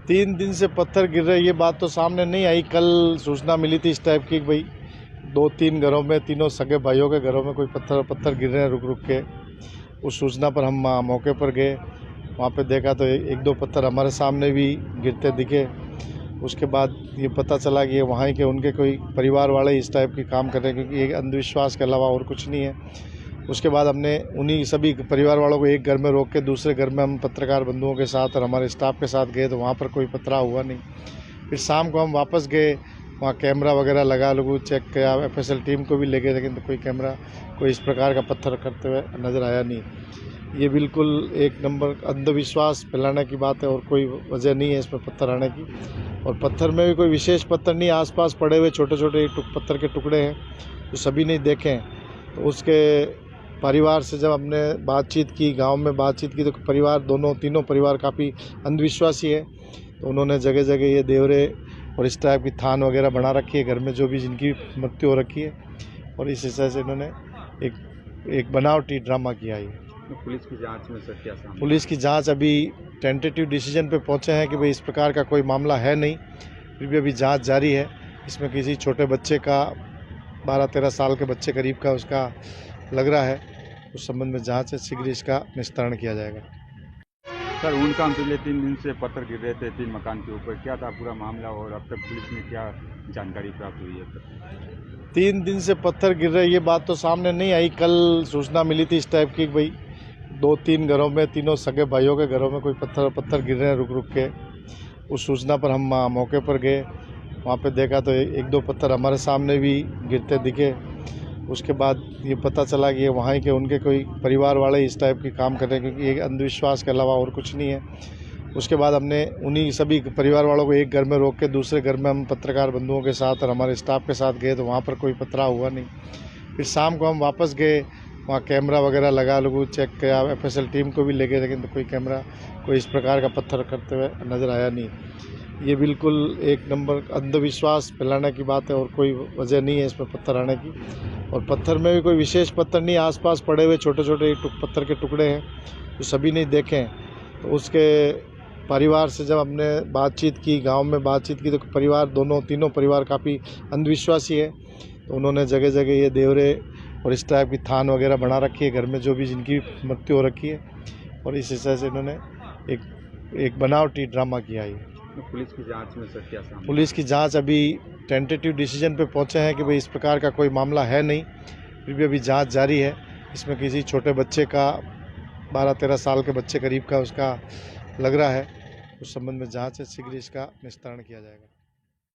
3 दिन से पत्थर गिर रहे, ये बात तो सामने नहीं आई। कल सूचना मिली थी इस टाइप की भाई 2-3 घरों में, तीनों सगे भाइयों के घरों में कोई पत्थर गिर रहे हैं रुक रुक के। उस सूचना पर हम मौके पर गए, वहाँ पे देखा तो 1-2 पत्थर हमारे सामने भी गिरते दिखे। उसके बाद ये पता चला कि ये वहाँ के उनके कोई परिवार वाले इस टाइप के काम कर रहे हैं, क्योंकि ये अंधविश्वास के अलावा और कुछ नहीं है। उसके बाद हमने उन्हीं सभी परिवार वालों को एक घर में रोक के दूसरे घर में हम पत्रकार बंधुओं के साथ और हमारे स्टाफ के साथ गए, तो वहाँ पर कोई पथराव हुआ नहीं। फिर शाम को हम वापस गए, वहाँ कैमरा वगैरह लगा लोगों चेक किया, FSL टीम को भी ले गए, लेकिन तो कोई कैमरा कोई इस प्रकार का पत्थर करते हुए नज़र आया नहीं। ये बिल्कुल एक नंबर अंधविश्वास फैलाने की बात है और कोई वजह नहीं है इसमें पत्थर आने की। और पत्थर में भी कोई विशेष पत्थर नहीं, आसपास पड़े हुए छोटे छोटे पत्थर के टुकड़े हैं जो सभी ने देखे। तो उसके परिवार से जब हमने बातचीत की, गांव में बातचीत की, तो परिवार तीनों परिवार काफ़ी अंधविश्वासी है। तो उन्होंने जगह जगह ये देवरे और इस टाइप की थान वगैरह बना रखी है घर में, जो भी जिनकी मृत्यु हो रखी है। और इस हिसाब से इन्होंने एक बनावटी ड्रामा किया है। पुलिस की जांच में सर क्या सामने? पुलिस की जांच अभी टेंटेटिव डिसीजन पे पहुंचे हैं कि भाई इस प्रकार का कोई मामला है नहीं, फिर भी अभी जांच जारी है। इसमें किसी छोटे बच्चे का 12-13 साल के बच्चे करीब का उसका लग रहा है। उस संबंध में जांच है, शीघ्र इसका निस्तारण किया जाएगा। सर उनका पिछले 3 दिन से पत्थर गिर रहे थे 3 मकान के ऊपर, क्या था पूरा मामला और अब तक पुलिस ने क्या जानकारी प्राप्त हुई है सर? 3 दिन से पत्थर गिर रहे, ये बात तो सामने नहीं आई। कल सूचना मिली थी इस टाइप की भाई 2-3 घरों में, तीनों सगे भाइयों के घरों में कोई पत्थर गिर रहे हैं रुक रुक के। उस सूचना पर हम मौके पर गए, वहाँ पे देखा तो 1-2 पत्थर हमारे सामने भी गिरते दिखे। उसके बाद ये पता चला कि ये वहाँ के उनके कोई परिवार वाले इस टाइप के काम कर रहे हैं, क्योंकि ये अंधविश्वास के अलावा और कुछ नहीं है। उसके बाद हमने उन्हीं सभी परिवार वालों को एक घर में रोक के दूसरे घर में हम पत्रकार बंधुओं के साथ और हमारे स्टाफ के साथ गए, तो वहाँ पर कोई पथराव हुआ नहीं। फिर शाम को हम वापस गए, वहाँ कैमरा वगैरह लगा लोगों चेक किया, FSL टीम को भी ले गए, लेकिन तो कोई कैमरा कोई इस प्रकार का पत्थर करते हुए नज़र आया नहीं। ये बिल्कुल एक नंबर अंधविश्वास फैलाने की बात है और कोई वजह नहीं है इसमें पत्थर आने की। और पत्थर में भी कोई विशेष पत्थर नहीं, आसपास पड़े हुए छोटे छोटे पत्थर के टुकड़े हैं जो सभी ने देखे। तो उसके परिवार से जब हमने बातचीत की, गांव में बातचीत की, तो परिवार तीनों परिवार काफ़ी अंधविश्वासी है। तो उन्होंने जगह जगह ये देवरे और इस टाइप की थान वगैरह बना रखी है घर में, जो भी जिनकी मृत्यु हो रखी है। और इस हिसाब से इन्होंने एक बनावटी ड्रामा किया है। पुलिस की जांच में सर क्या सामने? पुलिस की जांच अभी टेंटेटिव डिसीजन पे पहुंचे हैं कि भाई इस प्रकार का कोई मामला है नहीं, फिर भी अभी जांच जारी है। इसमें किसी छोटे बच्चे का 12-13 साल के बच्चे करीब का उसका लग रहा है। उस संबंध में जांच है, शीघ्र इसका निस्तारण किया जाएगा।